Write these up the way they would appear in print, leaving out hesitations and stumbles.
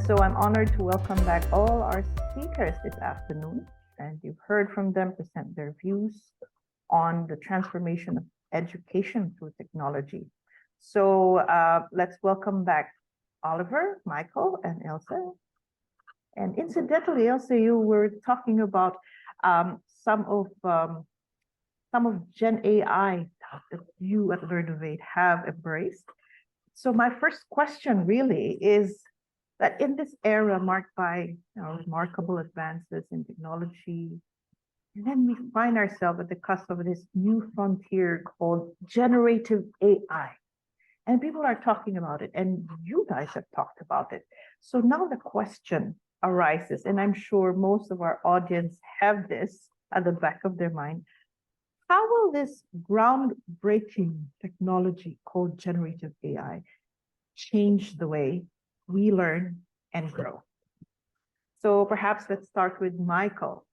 So I'm honored to welcome back all our speakers this afternoon. And you've heard from them present their views on the transformation of education through technology. So let's welcome back Oliver, Michael, and Elsa. And incidentally, Elsa, you were talking about some of Gen AI that you at Learnovate have embraced. So my first question really is that in this era marked by remarkable advances in technology, and then we find ourselves at the cusp of this new frontier called generative AI. And people are talking about it, and you guys have talked about it. So now the question arises, and I'm sure most of our audience have this at the back of their mind. How will this groundbreaking technology called generative AI change the way we learn and grow? So perhaps let's start with Michael.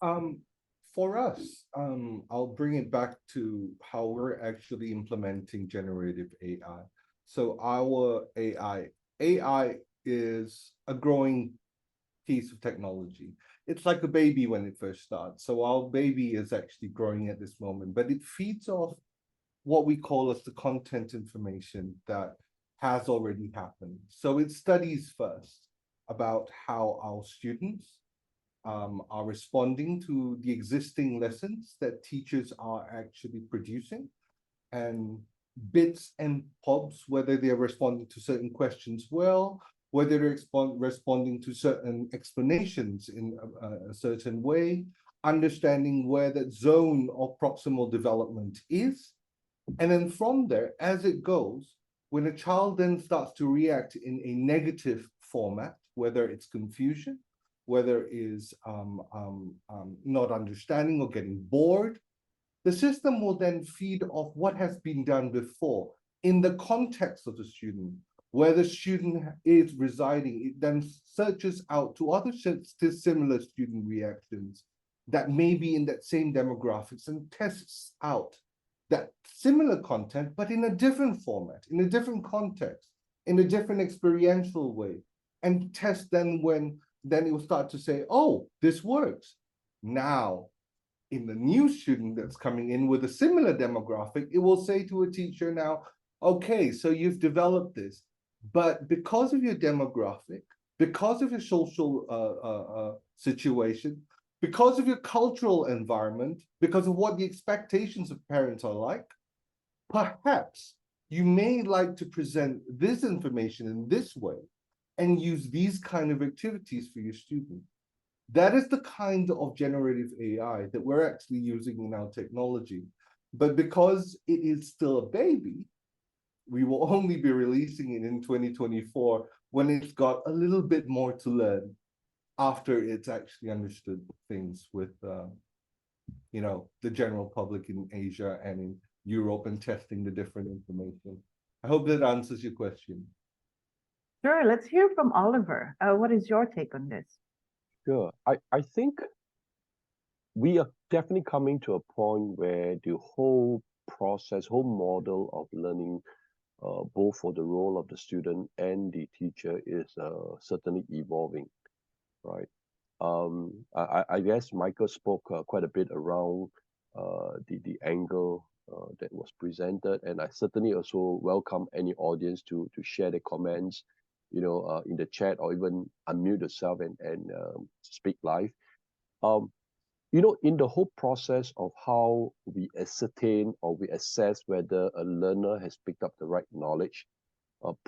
For us, I'll bring it back to how we're actually implementing generative AI. So our AI is a growing piece of technology. It's like a baby when it first starts. So our baby is actually growing at this moment, but it feeds off what we call as the content information that has already happened. So it studies first about how our students are responding to the existing lessons that teachers are actually producing, and bits and bobs, whether they're responding to certain questions well, whether they're responding to certain explanations in a certain way, understanding where that zone of proximal development is. And then from there, as it goes, when a child then starts to react in a negative format, whether it's confusion, whether it's not understanding or getting bored, the system will then feed off what has been done before in the context of the student, where the student is residing. It then searches out to other similar student reactions that may be in that same demographics and tests out that similar content, but in a different format, in a different context, in a different experiential way, and test then it will start to say, oh, this works. Now, in the new student that's coming in with a similar demographic, it will say to a teacher now, okay, so you've developed this, but because of your demographic, because of your social situation, because of your cultural environment, because of what the expectations of parents are like, perhaps you may like to present this information in this way and use these kind of activities for your student. That is the kind of generative AI that we're actually using in our technology. But because it is still a baby, we will only be releasing it in 2024 when it's got a little bit more to learn after it's actually understood things with, the general public in Asia and in Europe and testing the different information. I hope that answers your question. Sure, let's hear from Oliver. What is your take on this? Sure. I think we are definitely coming to a point where the whole process, whole model of learning, both for the role of the student and the teacher, is certainly evolving, right? I guess Michael spoke quite a bit around the angle that was presented, and I certainly also welcome any audience to share their comments, in the chat, or even unmute yourself and speak live. In the whole process of how we ascertain or we assess whether a learner has picked up the right knowledge,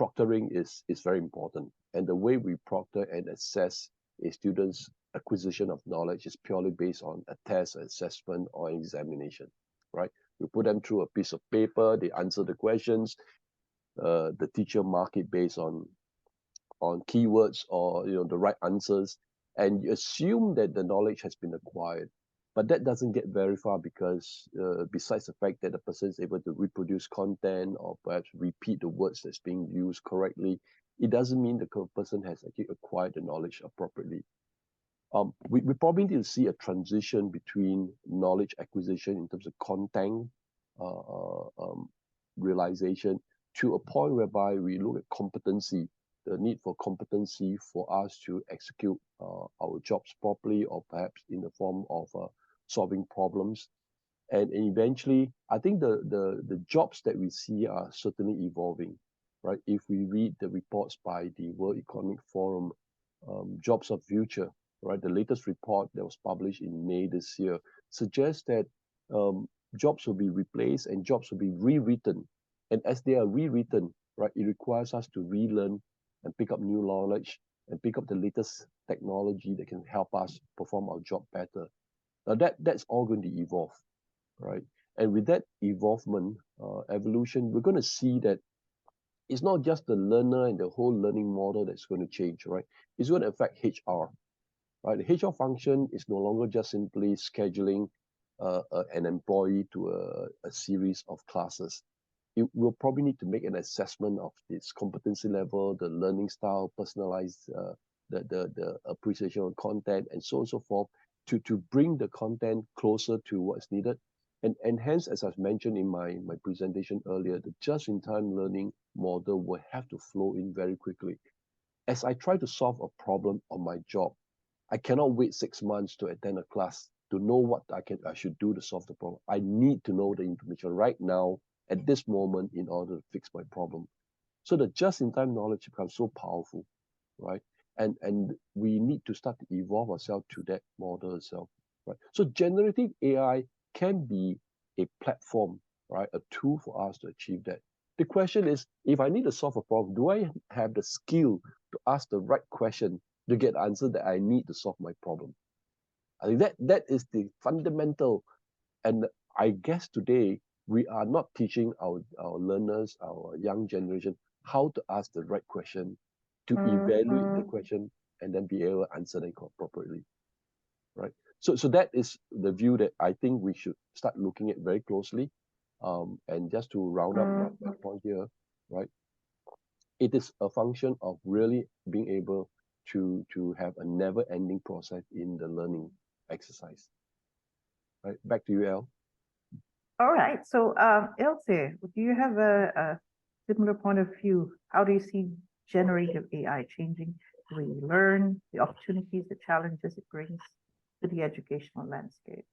proctoring is very important. And the way we proctor and assess a student's acquisition of knowledge is purely based on a test, assessment, or examination, right? We put them through a piece of paper, they answer the questions, the teacher mark it based on keywords or the right answers, and you assume that the knowledge has been acquired. But that doesn't get very far because besides the fact that the person is able to reproduce content or perhaps repeat the words that's being used correctly, it doesn't mean the person has actually acquired the knowledge appropriately. We probably need to see a transition between knowledge acquisition in terms of content realization to a point whereby we look at competency the need for competency for us to execute our jobs properly, or perhaps in the form of solving problems. And eventually, I think the jobs that we see are certainly evolving, right? If we read the reports by the World Economic Forum, Jobs of Future, right? The latest report that was published in May this year suggests that jobs will be replaced and jobs will be rewritten. And as they are rewritten, right, it requires us to relearn and pick up new knowledge and pick up the latest technology that can help us perform our job better. Now that's all going to evolve, right? And with that evolvement, evolution, we're going to see that it's not just the learner and the whole learning model that's going to change, right? It's going to affect HR, right? The HR function is no longer just simply scheduling an employee to a series of classes. It will probably need to make an assessment of its competency level, the learning style, personalized, the appreciation of content, and so on and so forth, to bring the content closer to what's needed. And hence, as I've mentioned in my presentation earlier, the just-in-time learning model will have to flow in very quickly. As I try to solve a problem on my job, I cannot wait 6 months to attend a class to know what I should do to solve the problem. I need to know the information right now at this moment in order to fix my problem. So the just-in-time knowledge becomes so powerful, right? And we need to start to evolve ourselves to that model itself, right? So generative AI can be a platform, right? A tool for us to achieve that. The question is, if I need to solve a problem, do I have the skill to ask the right question to get the answer that I need to solve my problem? I think that is the fundamental. And I guess today we are not teaching our learners, our young generation, how to ask the right question, to evaluate the question, and then be able to answer them appropriately, right? So that is the view that I think we should start looking at very closely. And just to round up my point here, right? It is a function of really being able to have a never-ending process in the learning exercise. Right, back to you, El. All right. So, Ilse, do you have a similar point of view? How do you see generative AI changing the way we learn, the opportunities, the challenges it brings to the educational landscape?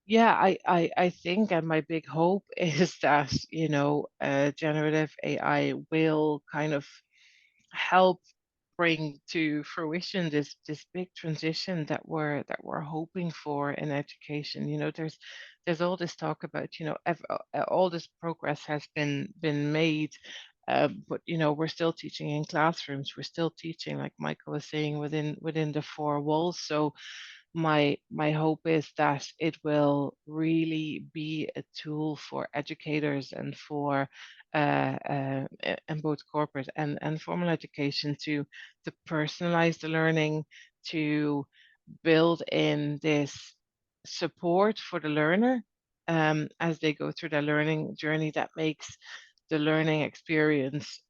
Yeah, I think, and my big hope is that, generative AI will kind of help bring to fruition this big transition that we're hoping for in education. There's all this talk about, all this progress has been made, but we're still teaching in classrooms. We're still teaching, like Michael was saying, within the four walls. So my hope is that it will really be a tool for educators and for and both corporate and formal education to personalize the learning, to build in this support for the learner as they go through their learning journey that makes the learning experience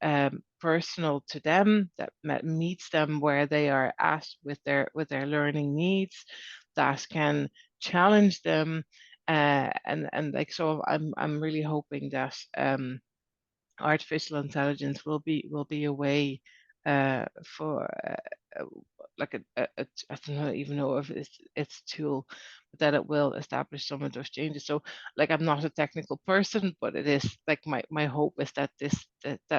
personal to them, that meets them where they are at with their learning needs, that can challenge them, and like, so I'm really hoping that artificial intelligence will be a way for like I don't even know if it's a tool, but that it will establish some of those changes. So, like, I'm not a technical person, but it is like my hope is that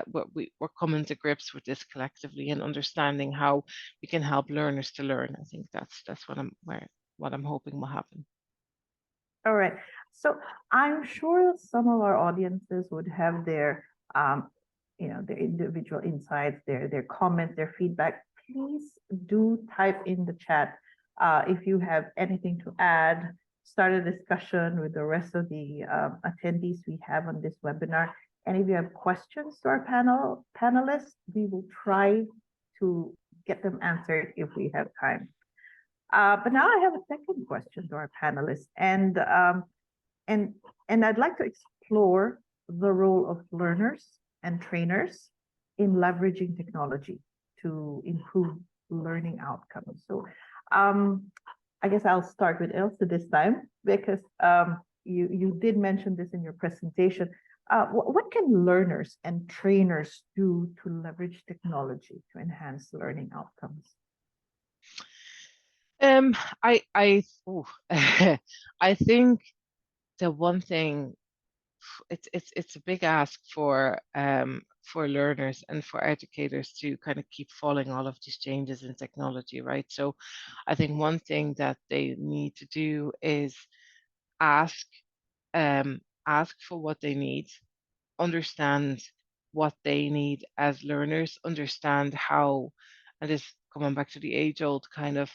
we're coming to grips with this collectively and understanding how we can help learners to learn. I think that's what I'm hoping will happen. All right. So I'm sure some of our audiences would have their, their individual insights, their comments, their feedback. Please do type in the chat if you have anything to add. Start a discussion with the rest of the attendees we have on this webinar. And if you have questions to our panelists, we will try to get them answered if we have time. But now I have a second question to our panelists, and I'd like to explore the role of learners and trainers in leveraging technology to improve learning outcomes. So I guess I'll start with Ilse this time, because you did mention this in your presentation. What can learners and trainers do to leverage technology to enhance learning outcomes? Ooh, I think the one thing it's a big ask for learners and for educators to kind of keep following all of these changes in technology, right? So I think one thing that they need to do is ask ask for what they need, understand what they need as learners, understand how, and this coming back to the age-old kind of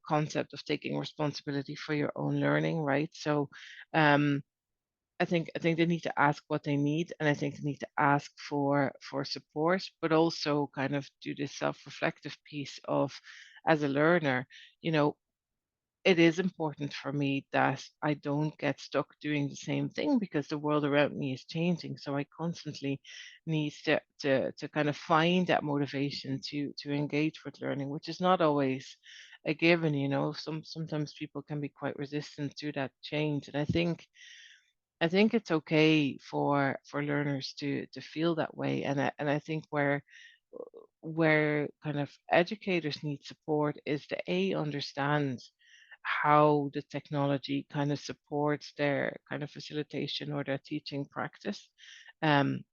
concept of taking responsibility for your own learning, right? So um, I think they need to ask what they need, and I think they need to ask for support, but also kind of do this self-reflective piece of, as a learner, you know, it is important for me that I don't get stuck doing the same thing because the world around me is changing. So I constantly need to kind of find that motivation to engage with learning, which is not always a given, you know. Sometimes people can be quite resistant to that change. And I think it's okay for learners to feel that way. And I think where kind of educators need support is to understand how the technology kind of supports their kind of facilitation or their teaching practice. Um,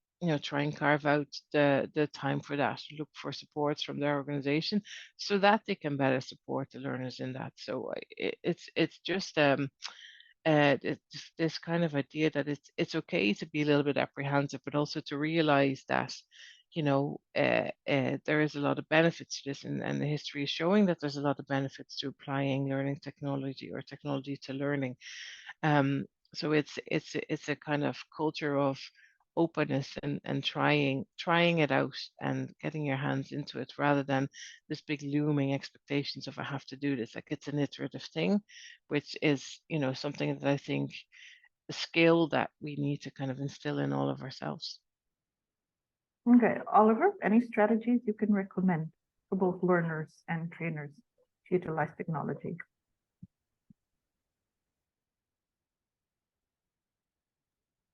try and carve out the time for that, look for supports from their organization so that they can better support the learners in that. So it's just this kind of idea that it's okay to be a little bit apprehensive, but also to realize that there is a lot of benefits to this, and the history is showing that there's a lot of benefits to applying learning technology or technology to learning. Um, so it's a kind of culture of openness and trying it out and getting your hands into it rather than this big looming expectations of I have to do this. Like it's an iterative thing, which is something that I think a skill that we need to kind of instill in all of ourselves. Okay, Oliver, any strategies you can recommend for both learners and trainers to utilize technology?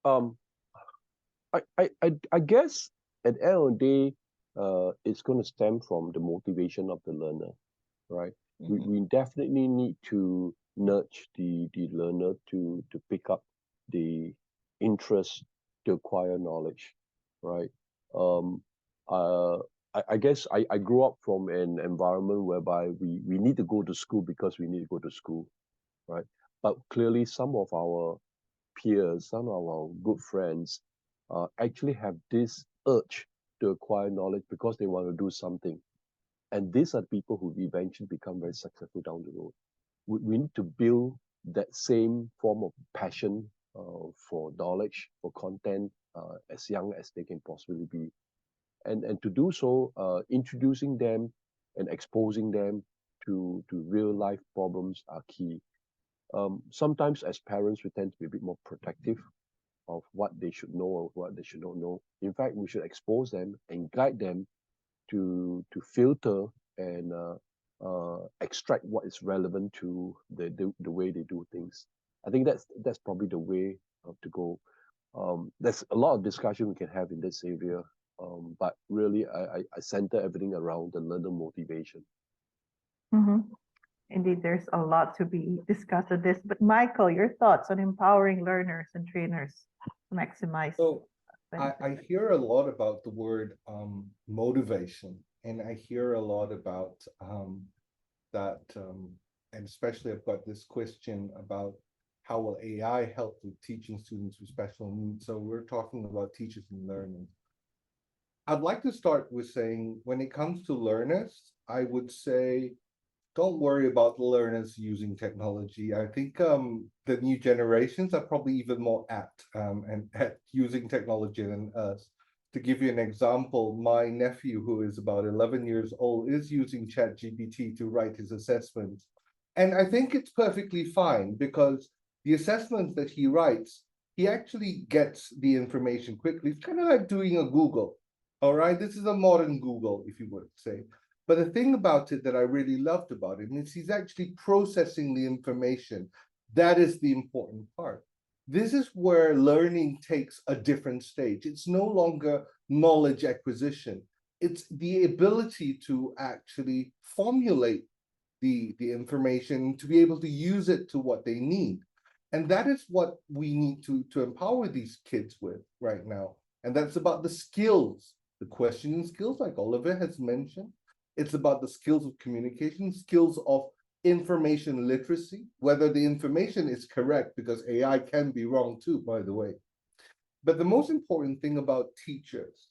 Um, I guess at the end of the day, it's going to stem from the motivation of the learner, right? We definitely need to nudge the learner to pick up the interest to acquire knowledge, right? Um, uh, I guess I grew up from an environment whereby we need to go to school because we need to go to school, right? But clearly, some of our peers, some of our good friends, actually have this urge to acquire knowledge because they want to do something. And these are people who eventually become very successful down the road. We need to build that same form of passion for knowledge, for content, as young as they can possibly be. And to do so, introducing them and exposing them to real life problems are key. Sometimes as parents, we tend to be a bit more protective of what they should know or what they should not know. In fact, we should expose them and guide them to filter and extract what is relevant to the way they do things. I think that's probably the way to go. There's a lot of discussion we can have in this area, but really I center everything around the learner motivation. Mhm. Indeed, there's a lot to be discussed on this. But Michael, your thoughts on empowering learners and trainers to maximize So I benefits? hear a lot about the word motivation, and I hear a lot about that, and especially I've got this question about how will AI help with teaching students with special needs. So we're talking about teachers and learners. I'd like to start with saying when it comes to learners, I would say don't worry about the learners using technology. I think the new generations are probably even more apt and at using technology than us. To give you an example, my nephew, who is about 11 years old, is using ChatGPT to write his assessments. And I think it's perfectly fine because the assessments that he writes, he actually gets the information quickly. It's kind of like doing a Google. All right, this is a modern Google, if you would say. But the thing about it that I really loved about him is he's actually processing the information. That is the important part. This is where learning takes a different stage. It's no longer knowledge acquisition. It's the ability to actually formulate the information, to be able to use it to what they need. And that is what we need to empower these kids with right now. And that's about the skills, the questioning skills, like Oliver has mentioned. It's about the skills of communication, skills of information literacy, whether the information is correct, because AI can be wrong too, by the way. But the most important thing about teachers,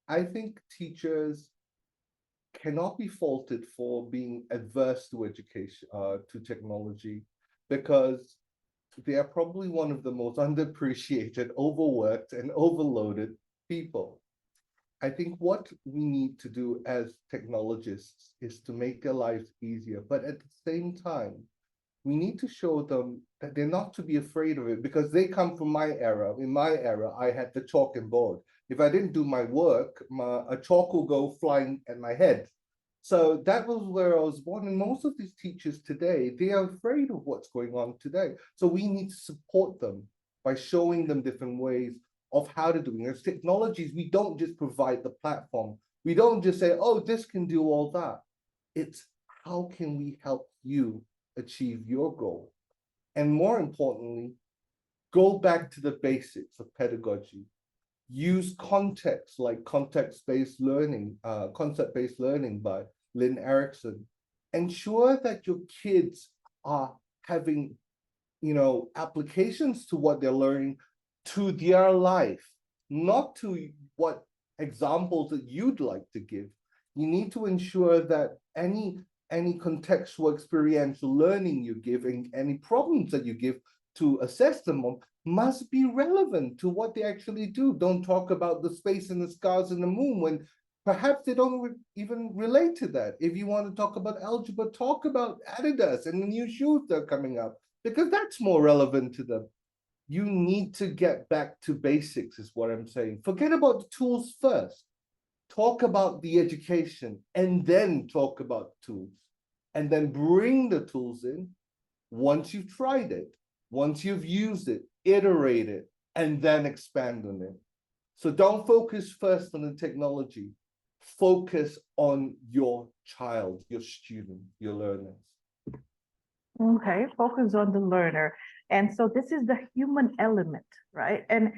I think teachers cannot be faulted for being adverse to education, to technology, because they are probably one of the most underappreciated, overworked, and overloaded people. I think what we need to do as technologists is to make their lives easier, but at the same time, we need to show them that they're not to be afraid of it, because they come from my era. In my era, I had the chalk and board. If I didn't do my work, a chalk will go flying at my head. So that was where I was born. And most of these teachers today, they are afraid of what's going on today. So we need to support them by showing them different ways of how to do it. As technologies, we don't just provide the platform. We don't just say, oh, this can do all that. It's how can we help you achieve your goal? And more importantly, go back to the basics of pedagogy. Use context, like context-based learning, concept-based learning by Lynn Erickson. Ensure that your kids are having, applications to what they're learning to their life, not to what examples that you'd like to give. You need to ensure that any contextual experiential learning you give and any problems that you give to assess them on must be relevant to what they actually do. Don't talk about the space and the stars and the moon when perhaps they don't even relate to that. If you want to talk about algebra, talk about Adidas and the new shoes that are coming up, because that's more relevant to them. You need to get back to basics, is what I'm saying. Forget about the tools first. Talk about the education and then talk about the tools. And then bring the tools in once you've tried it, once you've used it, iterate it, and then expand on it. So don't focus first on the technology. Focus on your child, your student, your learners. Okay, focus on the learner. And so this is the human element, right? And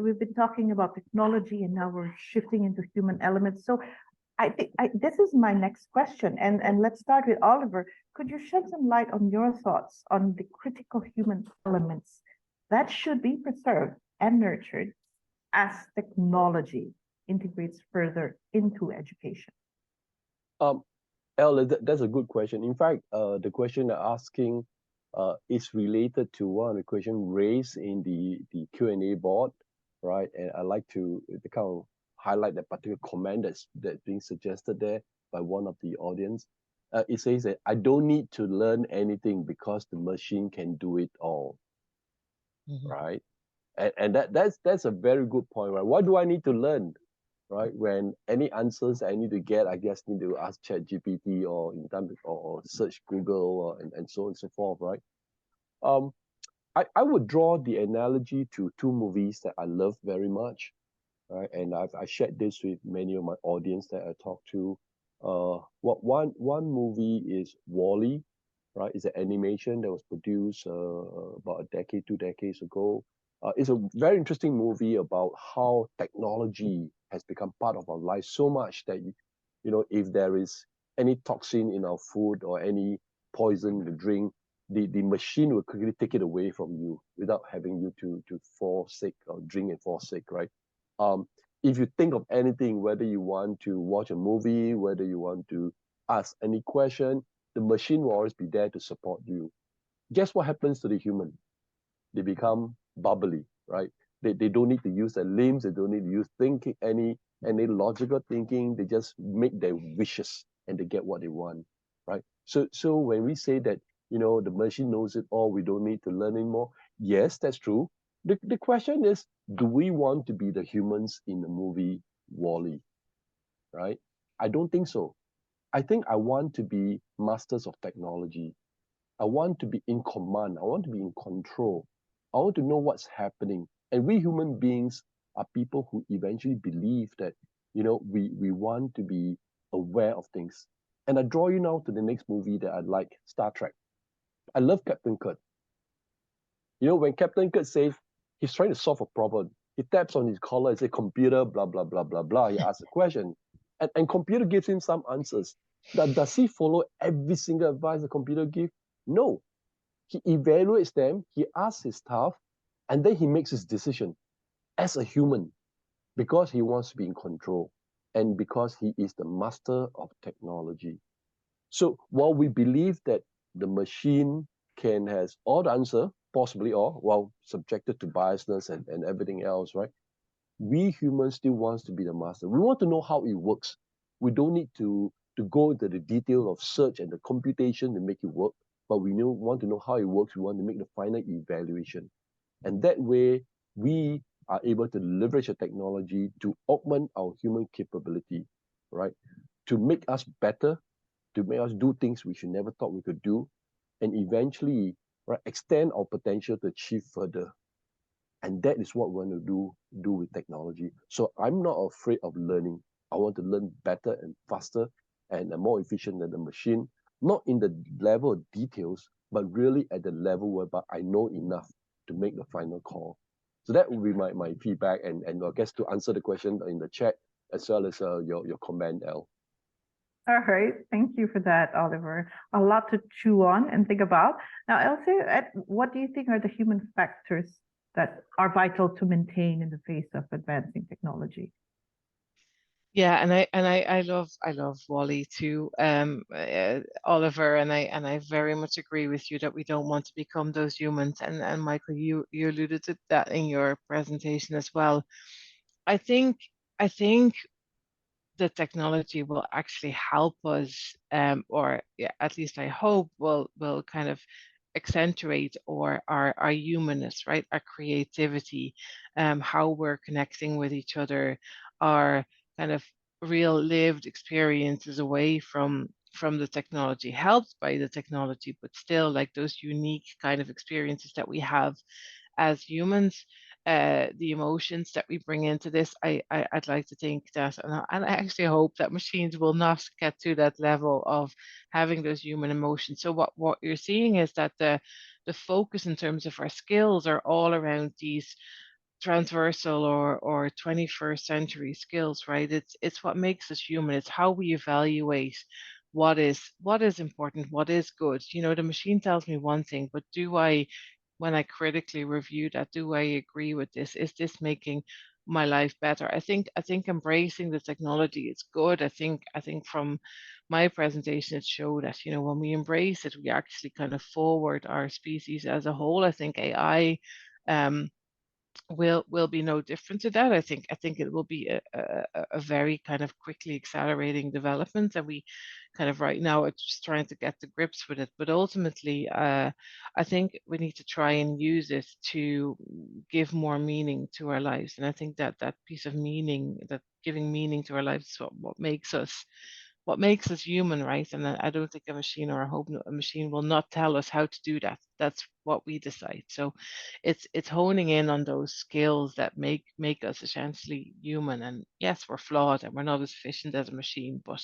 we've been talking about technology and now we're shifting into human elements. So I think this is my next question. And let's start with Oliver. Could you shed some light on your thoughts on the critical human elements that should be preserved and nurtured as technology integrates further into education? El, that's a good question. In fact, the question you're asking is related to one of the questions raised in the Q&A board, right? And I like to kind of highlight that particular comment that's being suggested there by one of the audience. It says that I don't need to learn anything because the machine can do it all, right? And that's a very good point, right? What do I need to learn, right? When any answers I need to get, I guess need to ask ChatGPT or in time or search Google and so on and so forth, right? I would draw the analogy to two movies that I love very much, right? And I shared this with many of my audience that I talk to. One movie is Wall-E, right? It's an animation that was produced about a decade, 2 decades ago. It's a very interesting movie about how technology has become part of our life so much that if there is any toxin in our food or any poison in the drink, the machine will quickly take it away from you without having you to fall sick or drink and fall sick, right? If you think of anything, whether you want to watch a movie, whether you want to ask any question, the machine will always be there to support you. Guess what happens to the human? They become bubbly, right? They don't need to use their limbs, they don't need to use thinking, any logical thinking, they just make their wishes and they get what they want, right? So when we say that, the machine knows it all, we don't need to learn anymore, yes, that's true. The question is, do we want to be the humans in the movie Wall-E, right? I don't think so. I think I want to be masters of technology. I want to be in command. I want to be in control. I want to know what's happening. And we human beings are people who eventually believe that, we want to be aware of things. And I draw you now to the next movie that I like, Star Trek. I love Captain Kirk. When Captain Kirk says he's trying to solve a problem, he taps on his collar and says, computer, blah, blah, blah, blah, blah. He asks a question. And computer gives him some answers. Does he follow every single advice the computer gives? No. He evaluates them, he asks his staff, and then he makes his decision as a human because he wants to be in control and because he is the master of technology. So while we believe that the machine can has all the answer, possibly all, while subjected to biasness and everything else, right? We humans still wants to be the master. We want to know how it works. We don't need to go into the detail of search and the computation to make it work, but we want to know how it works. We want to make the final evaluation. And that way, we are able to leverage the technology to augment our human capability, right? To make us better, to make us do things we should never thought we could do, and eventually, right, extend our potential to achieve further. And that is what we want to do with technology. So I'm not afraid of learning. I want to learn better and faster and more efficient than the machine, not in the level of details, but really at the level whereby I know enough to make the final call. So that would be my feedback, and I guess to answer the question in the chat as well as your comment, Al. All right, thank you for that, Oliver. A lot to chew on and think about. Now, Elsie, what do you think are the human factors that are vital to maintain in the face of advancing technology? Yeah, and I love Wally too, Oliver, and I very much agree with you that we don't want to become those humans. And Michael, you alluded to that in your presentation as well. I think the technology will actually help us, or yeah, at least I hope will kind of accentuate or our humanness, right? Our creativity, how we're connecting with each other, our kind of real lived experiences away from the technology, helped by the technology, but still like those unique kind of experiences that we have as humans, the emotions that we bring into this. I'd like to think that, and I actually hope that machines will not get to that level of having those human emotions. So what you're seeing is that the focus in terms of our skills are all around these transversal or 21st century skills, right? It's what makes us human. It's how we evaluate what is important, what is good. The machine tells me one thing, but do I, when I critically review that, do I agree with this? Is this making my life better? I think embracing the technology is good. I think from my presentation it showed that, when we embrace it, we actually kind of forward our species as a whole. I think AI um will be no different to that. I think it will be a very kind of quickly accelerating development, and we kind of right now are just trying to get the grips with it. But ultimately, I think we need to try and use it to give more meaning to our lives. And I think that that piece of meaning, that giving meaning to our lives, is what makes us human, right? And I don't think a machine, or I hope a machine will not tell us how to do that. That's what we decide. So it's honing in on those skills that make us essentially human. And yes, we're flawed and we're not as efficient as a machine, but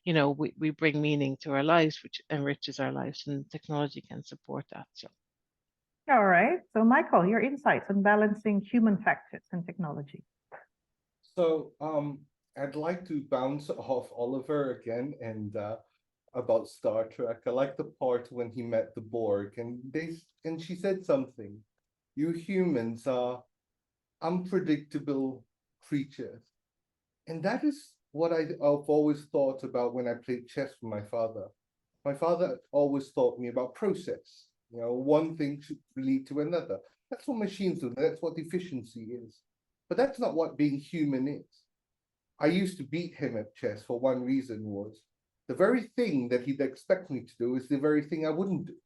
we bring meaning to our lives, which enriches our lives, and technology can support that. So All right, so Michael, your insights on balancing human factors and technology. So I'd like to bounce off Oliver again and about Star Trek. I like the part when he met the Borg and she said something. You humans are unpredictable creatures. And that is what I've always thought about when I played chess with my father. My father always taught me about process. One thing should lead to another. That's what machines do. That's what efficiency is. But that's not what being human is. I used to beat him at chess for one reason was the very thing that he'd expect me to do is the very thing I wouldn't do.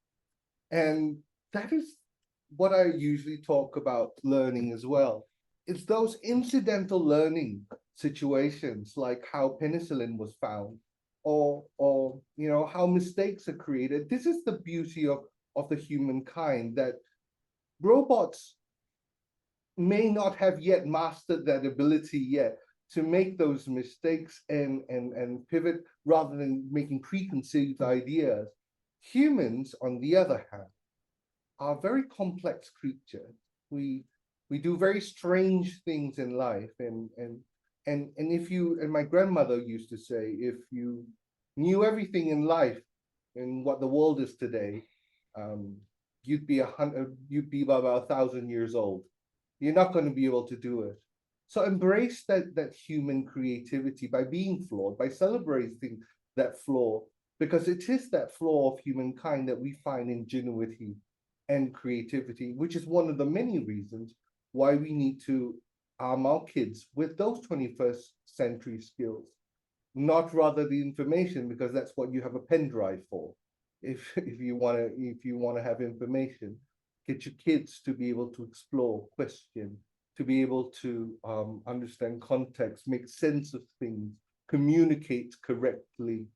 And that is what I usually talk about learning as well. It's those incidental learning situations like how penicillin was found or how mistakes are created. This is the beauty of the humankind, that robots may not have yet mastered that ability yet to make those mistakes and pivot rather than making preconceived ideas. Humans, on the other hand, are very complex creatures. We do very strange things in life, and if you, and my grandmother used to say, if you knew everything in life and what the world is today, you'd be about 1,000 years old. You're not going to be able to do it. So embrace that human creativity by being flawed, by celebrating that flaw, because it is that flaw of humankind that we find ingenuity and creativity, which is one of the many reasons why we need to arm our kids with those 21st century skills, not rather the information, because that's what you have a pen drive for. If you want to have information, get your kids to be able to explore, question, to be able to understand context, make sense of things, communicate correctly,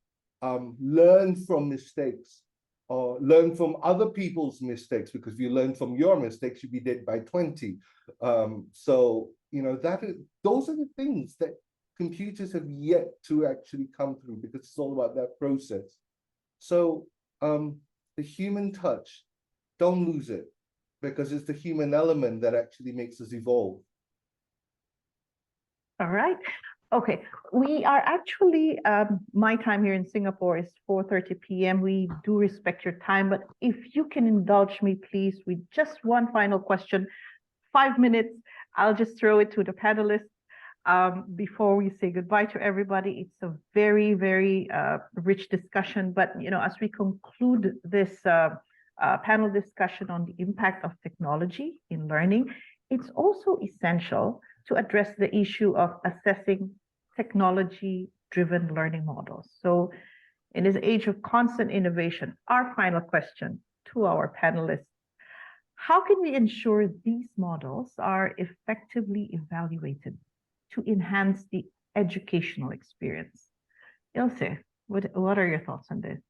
learn from mistakes, or learn from other people's mistakes, because if you learn from your mistakes, you'll be dead by 20. So, you know, those are the things that computers have yet to actually come through, because it's all about that process. So the human touch, don't lose it, because it's the human element that actually makes us evolve. All right. Okay. We are actually, my time here in Singapore is 4:30 p.m. We do respect your time, but if you can indulge me, please, with just one final question, 5 minutes, I'll just throw it to the panelists before we say goodbye to everybody. It's a very, very rich discussion, but, you know, as we conclude this panel discussion on the impact of technology in learning, it's also essential to address the issue of assessing technology-driven learning models. So in this age of constant innovation, our final question to our panelists: how can we ensure these models are effectively evaluated to enhance the educational experience? Ilse, what are your thoughts on this?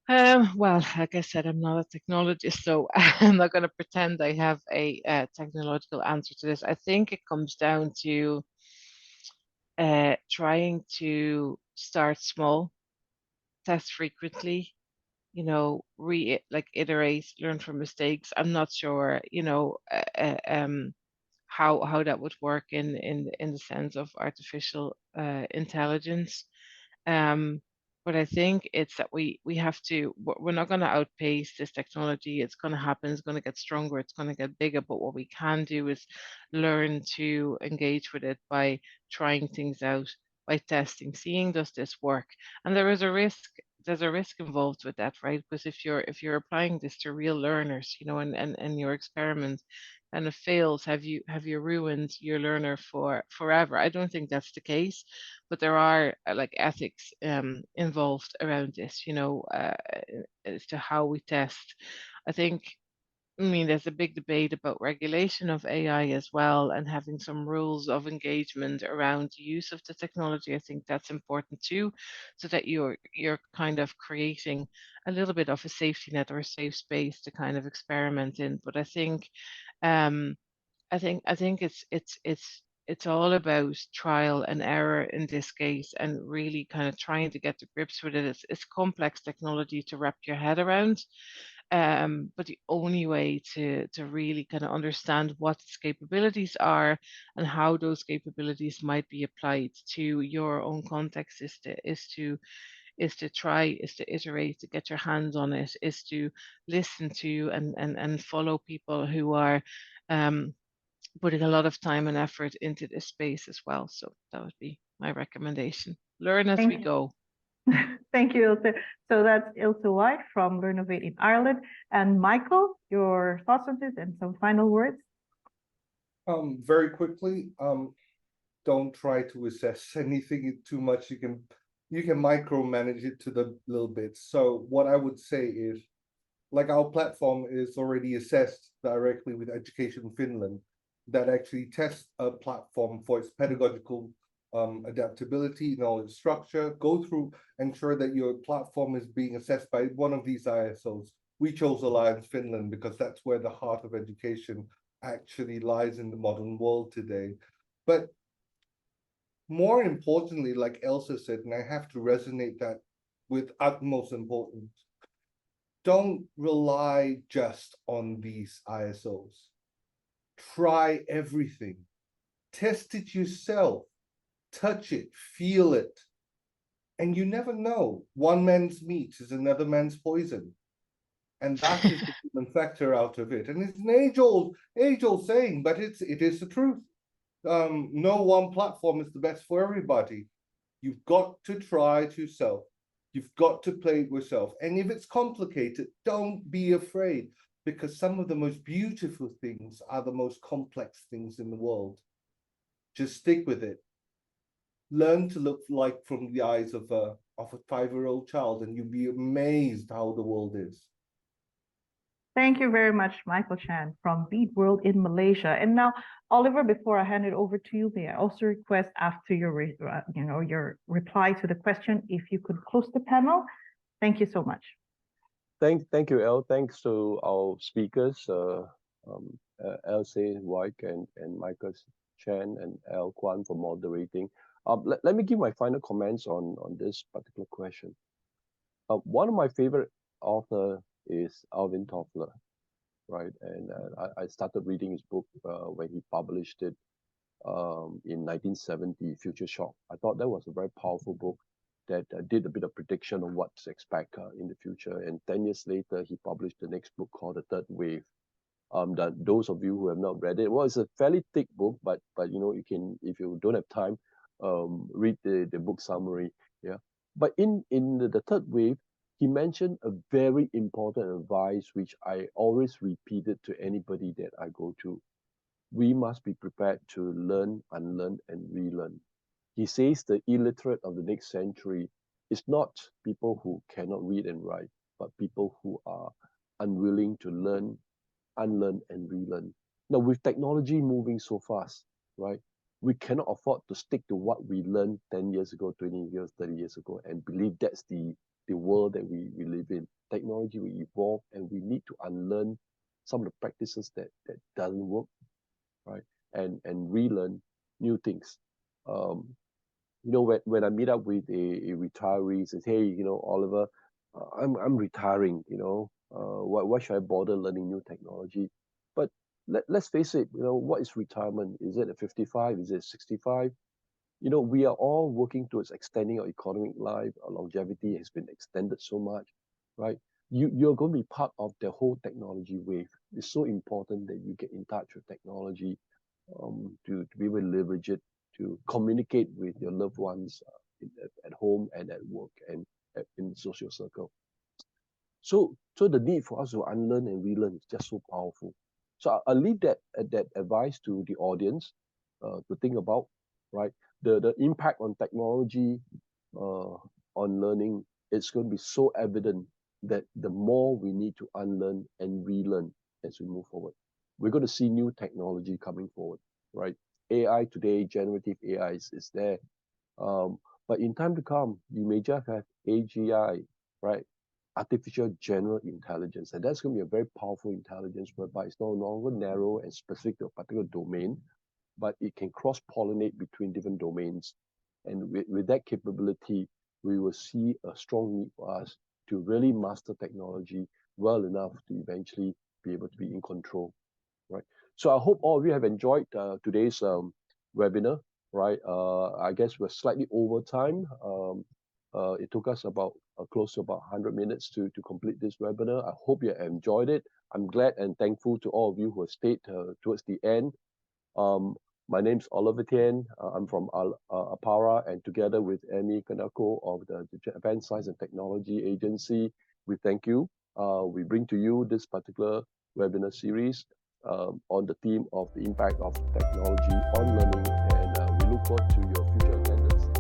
Well, like I said, I'm not a technologist, so I'm not going to pretend I have a technological answer to this. I think it comes down to trying to start small, test frequently, you know, iterate, learn from mistakes. I'm not sure, you know, how that would work in the sense of artificial intelligence. But I think it's that we have to, we're not going to outpace this technology. It's going to happen, it's going to get stronger, it's going to get bigger. But what we can do is learn to engage with it by trying things out, by testing, seeing does this work. And there's a risk involved with that, right? Because if you're applying this to real learners, you know, and your experiment kind of fails, have you ruined your learner for forever? I don't think that's the case, but there are like ethics involved around this, you know, as to how we test. I mean, there's a big debate about regulation of AI as well, and having some rules of engagement around the use of the technology. I think that's important too, so that you're kind of creating a little bit of a safety net or a safe space to kind of experiment in. But um, I think it's all about trial and error in this case, and really kind of trying to get to grips with it. It's complex technology to wrap your head around. But the only way to really kind of understand what its capabilities are and how those capabilities might be applied to your own context is to try, is to iterate, to get your hands on it, is to listen to and follow people who are putting a lot of time and effort into this space as well. So that would be my recommendation. Learn as we go. Thank you, Ilse. So that's Ilse White from Learnovate in Ireland. And Michael, your thoughts on this and some final words? Very quickly, don't try to assess anything too much. You can micromanage it to the little bits. So what I would say is, like, our platform is already assessed directly with Education Finland, that actually tests a platform for its pedagogical adaptability, knowledge structure, go through, ensure that your platform is being assessed by one of these ISOs, We chose Alliance Finland because that's where the heart of education actually lies in the modern world today. But more importantly, like Elsa said, and I have to resonate that with utmost importance, don't rely just on these ISOs. Try everything. Test it yourself. Touch it, feel it. And you never know. One man's meat is another man's poison. And that is the human factor out of it. And it's an age-old saying, but it is the truth. No one platform is the best for everybody. You've got to try it yourself. You've got to play it yourself. And if it's complicated, don't be afraid, because some of the most beautiful things are the most complex things in the world. Just stick with it. Learn to look like from the eyes of a 5-year-old child, and you'll be amazed how the world is. Thank you very much, Michael Chan from Beat World in Malaysia. And now, Oliver, before I hand it over to you, may I also request after your reply to the question, if you could close the panel. Thank you so much. Thank you, El. Thanks to our speakers, Elsie White and Michael Chan and El Kwan for moderating. Let me give my final comments on this particular question. One of my favorite author is Alvin Toffler, right? And I started reading his book when he published it in 1970, Future Shock. I thought that was a very powerful book that did a bit of prediction on what to expect in the future. And 10 years later, he published the next book called The Third Wave. That those of you who have not read it, well, it's a fairly thick book, but you can, if you don't have time, read the book summary. Yeah. But in the Third Wave, he mentioned a very important advice, which I always repeated to anybody that I go to. We must be prepared to learn, unlearn, and relearn. He says the illiterate of the next century is not people who cannot read and write, but people who are unwilling to learn, unlearn, and relearn. Now, with technology moving so fast, right, we cannot afford to stick to what we learned 10 years ago, 20 years, 30 years ago, and believe that's the world that we live in. Technology will evolve, and we need to unlearn some of the practices that doesn't work, right, and relearn new things. When I meet up with a retiree, says, hey, Oliver, I'm retiring, why should I bother learning new technology? But let's face it, what is retirement? Is it at 55? Is it 65? We are all working towards extending our economic life. Our longevity has been extended so much, right? You're going to be part of the whole technology wave. It's so important that you get in touch with technology to be able to leverage it, to communicate with your loved ones at home and at work and in the social circle. So the need for us to unlearn and relearn is just so powerful. So I'll leave that advice to the audience to think about, right? The impact on technology, on learning, it's going to be so evident that the more we need to unlearn and relearn as we move forward. We're going to see new technology coming forward, right? AI today, generative AI is there. But in time to come, you may just have AGI, right? Artificial general intelligence. And that's going to be a very powerful intelligence whereby it's no longer narrow and specific to a particular domain, but it can cross-pollinate between different domains. And with that capability, we will see a strong need for us to really master technology well enough to eventually be able to be in control, right? So I hope all of you have enjoyed today's webinar, right? I guess we're slightly over time. It took us about close to about 100 minutes to complete this webinar. I hope you enjoyed it. I'm glad and thankful to all of you who have stayed towards the end. My name's Oliver Tian. I'm from Apara, and together with Amy Kanako of the Advanced Science and Technology Agency, we thank you. We bring to you this particular webinar series on the theme of the impact of technology on learning, and we look forward to your future attendance.